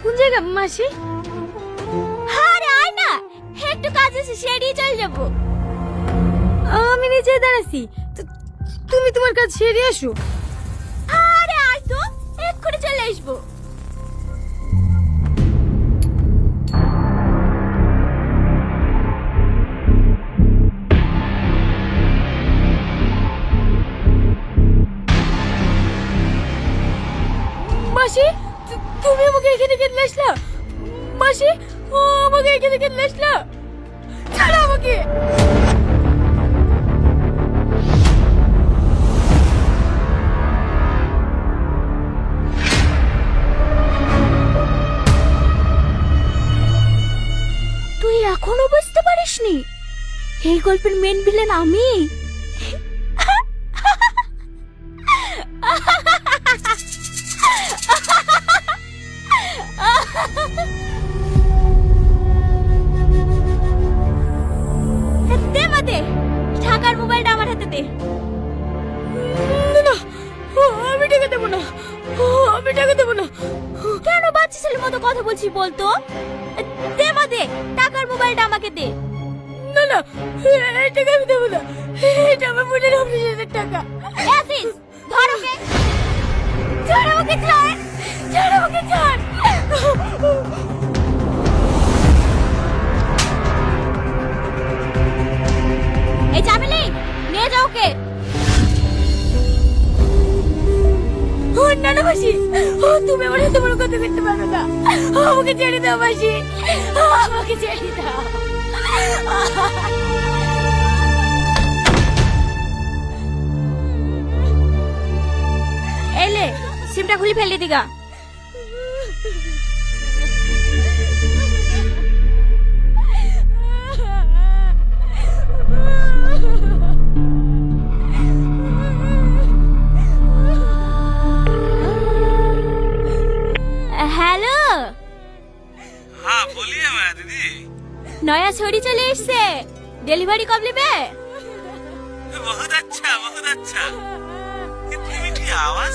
কোন জায়গা মাসি? আরে আয় না, একটু কাজ আছে সেরেই চল যাবো। আমি নিচে দাঁড়াচ্ছি, তুমি তোমার কাজ সেরে আসো। আরে আয় তো, এক্ষুনি চলে আসবো। মাসি, তুমি আমাকে এখানে কেন আসলা? মাসি, ও আমাকে এখানে কেন আসলা? ছাড়ো আমাকে। তুই এখনো বুঝতে পারিসনি এই গল্পের মেন ভিলেন আমি? দে দে, ঢাকার মোবাইলটা আমার হাতে দে। না, আমি টাকা দেবো না, আমি টাকা দেবো না। কেন বাচ্চা ছেলের মতো কথা বলছিস বলতো? দে দে, টাকার মোবাইলটা আমাকে দে। না না, এই টাকা আমি দেবো না, এটা আমার বোনের অপারেশনের টাকা। আসিস, ধর ওকে, ছাড় আমাকে, ছাড়, ছাড় আমাকে, ছাড়। এই চাবিলি নিয়ে যাও ওকে। না না মাসি, তুমি আমার হাতে বড় কথা করতে পারবে না, আমাকে ছেড়ে দাও মাসি, আমাকে ছেড়ে দাও। এলে সিমটা খুলে ফেলে দিগা। हेलो, हाँ बोलिए मैं दीदी। नया छोरी चले इससे डिलीवरी कब लेबे? बहुत अच्छा, बहुत अच्छा। इतनी मीठी आवाज